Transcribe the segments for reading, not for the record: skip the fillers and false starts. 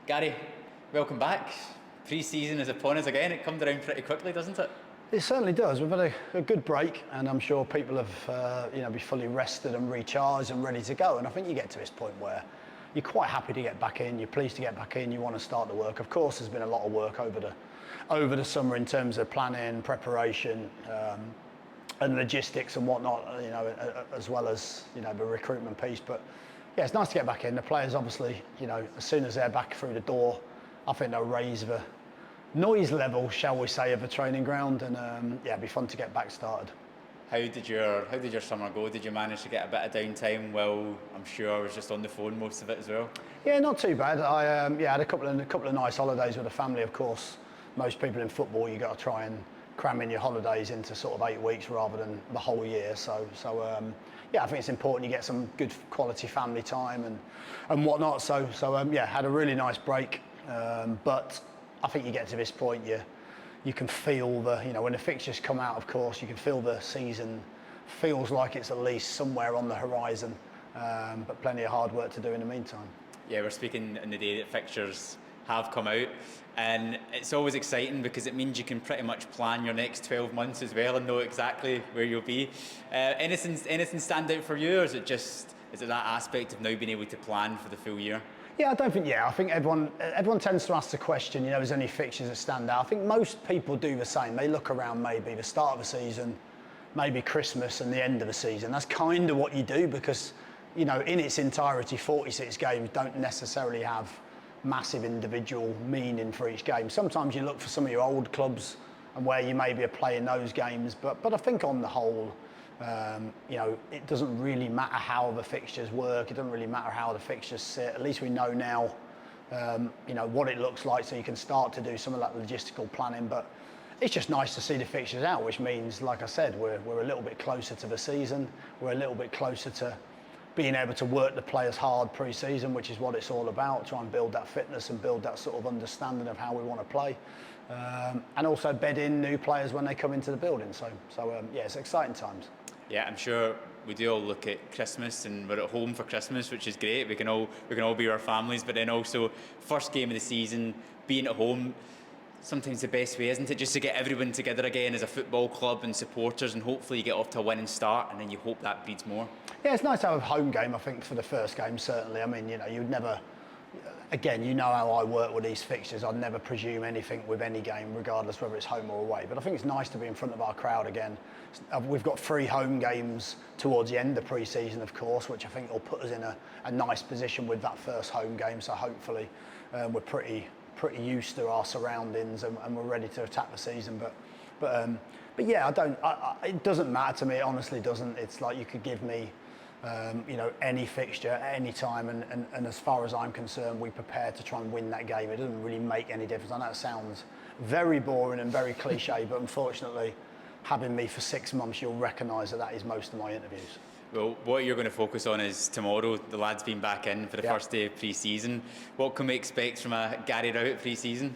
Gary, welcome back. Pre-season is upon us again. It comes around pretty quickly, doesn't it? It certainly does. We've had a good break, and I'm sure people have, be fully rested and recharged and ready to go. And I think you get to this point where you're quite happy to get back in. You're pleased to get back in. You want to start the work. Of course, there's been a lot of work over the summer in terms of planning, preparation, and logistics and whatnot. As well as the recruitment piece. But yeah, it's nice to get back in. The players, obviously, as soon as they're back through the door, I think they'll raise the noise level, shall we say, of the training ground, and it'd be fun to get back started. How did your summer go? Did you manage to get a bit of downtime? Well, I'm sure I was just on the phone most of it as well. Yeah, not too bad. I had a couple of nice holidays with the family. Of course, most people in football, you got to try and cram in your holidays into sort of 8 weeks rather than the whole year. So I think it's important you get some good quality family time and whatnot. So had a really nice break, but I think you get to this point, you can feel when the fixtures come out, of course, you can feel the season feels like it's at least somewhere on the horizon, but plenty of hard work to do in the meantime. Yeah, we're speaking in the day that fixtures have come out, and it's always exciting because it means you can pretty much plan your next 12 months as well and know exactly where you'll be. Anything stand out for you, or is it that aspect of now being able to plan for the full year? Yeah, I think everyone tends to ask the question, is there any fixtures that stand out? I think most people do the same. They look around maybe the start of the season, maybe Christmas and the end of the season. That's kind of what you do because, in its entirety, 46 games don't necessarily have massive individual meaning for each game. Sometimes you look for some of your old clubs and where you maybe are playing those games, but I think on the whole, it doesn't really matter how the fixtures work. It doesn't really matter how the fixtures sit. At least we know now, what it looks like, so you can start to do some of that logistical planning. But it's just nice to see the fixtures out, which means, like I said, we're a little bit closer to the season. We're a little bit closer to being able to work the players hard pre-season, which is what it's all about. Try and build that fitness and build that sort of understanding of how we want to play, and also bed in new players when they come into the building. So it's exciting times. Yeah, I'm sure we do all look at Christmas and we're at home for Christmas, which is great. We can all be with our families, but then also first game of the season, being at home, sometimes the best way, isn't it? Just to get everyone together again as a football club and supporters, and hopefully you get off to a winning start, and then you hope that breeds more. Yeah, it's nice to have a home game, I think, for the first game, certainly. I mean, you'd never, again, how I work with these fixtures. I'd never presume anything with any game, regardless whether it's home or away. But I think it's nice to be in front of our crowd again. We've got 3 home games towards the end of pre-season, of course, which I think will put us in a nice position with that first home game. So hopefully we're pretty used to our surroundings and we're ready to attack the season. But yeah, it doesn't matter to me. It honestly doesn't. It's like you could give me any fixture at any time, and as far as I'm concerned, we prepare to try and win that game. It doesn't really make any difference. I know it sounds very boring and very cliche, but unfortunately, having me for 6 months, you'll recognise that is most of my interviews. Well, what you're going to focus on is tomorrow. The lad's been back in for the first day of pre-season. What can we expect from a Gary Rowett pre-season?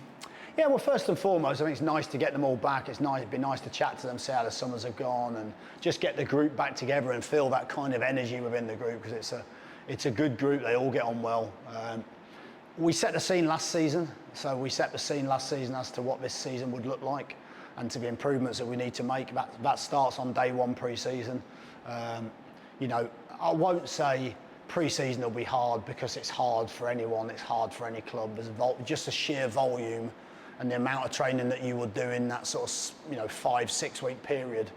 Yeah, well, first and foremost, I think it's nice to get them all back. It'd be nice to chat to them, see how the summers have gone, and just get the group back together and feel that kind of energy within the group, because it's a good group. They all get on well. We set the scene last season, as to what this season would look like, and to the improvements that we need to make. That starts on day 1 pre-season. I won't say pre-season will be hard, because it's hard for anyone. It's hard for any club. There's just a sheer volume and the amount of training that you would do in that sort of 5-6 week period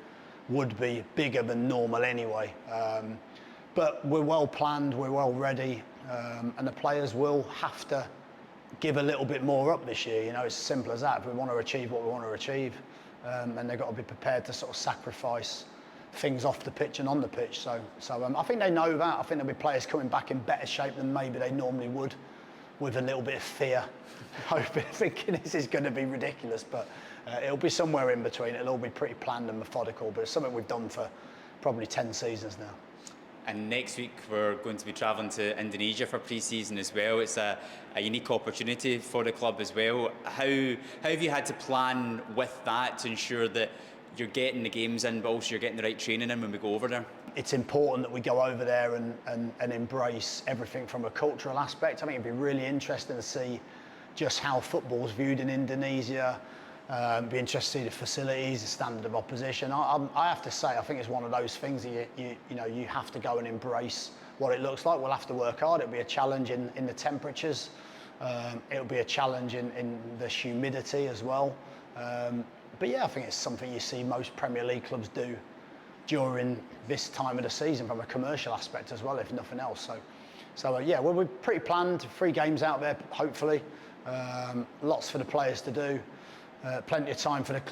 would be bigger than normal anyway. But we're well planned, we're well ready, and the players will have to give a little bit more up this year. It's as simple as that. If we want to achieve what we want to achieve, and they've got to be prepared to sort of sacrifice things off the pitch and on the pitch. So I think they know that. I think there'll be players coming back in better shape than maybe they normally would, with a little bit of fear, thinking this is going to be ridiculous. But it'll be somewhere in between. It'll all be pretty planned and methodical, but it's something we've done for probably 10 seasons now. And next week we're going to be travelling to Indonesia for pre-season as well. It's a unique opportunity for the club as well. How have you had to plan with that to ensure that you're getting the games in, but also you're getting the right training in when we go over there? It's important that we go over there and embrace everything from a cultural aspect. I think it'd be really interesting to see just how football's viewed in Indonesia. Be interested to see the facilities, the standard of opposition. I have to say, I think it's one of those things that you have to go and embrace what it looks like. We'll have to work hard. It'll be a challenge in the temperatures. It'll be a challenge in the humidity as well. But yeah, I think it's something you see most Premier League clubs do during this time of the season from a commercial aspect as well, if nothing else. So yeah, well, we're pretty planned. 3 games out there, hopefully. Lots for the players to do. Plenty of time for the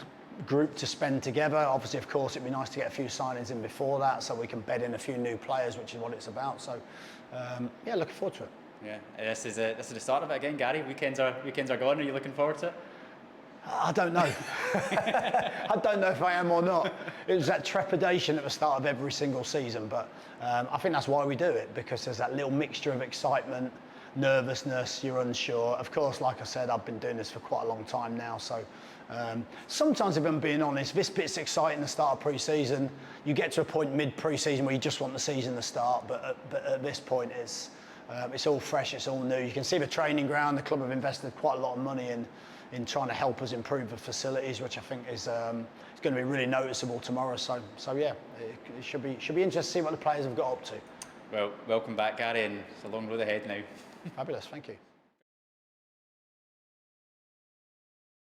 group to spend together. Obviously, of course, it'd be nice to get a few signings in before that, so we can bed in a few new players, which is what it's about. So yeah, looking forward to it. Yeah, this is the start of it again, Gary. Weekends are gone. Are you looking forward to it? I don't know. I don't know if I am or not. It was that trepidation at the start of every single season, but I think that's why we do it, because there's that little mixture of excitement, nervousness, you're unsure. Of course, like I said, I've been doing this for quite a long time now, so sometimes, if I'm being honest, this bit's exciting, the start of pre-season. You get to a point mid-pre-season where you just want the season to start, but at this point it's all fresh, it's all new. You can see the training ground. The club have invested quite a lot of money in trying to help us improve the facilities, which I think is going to be really noticeable tomorrow. So yeah, it should be interesting to see what the players have got up to. Well, welcome back, Gary, and it's a long road ahead now. Fabulous, thank you.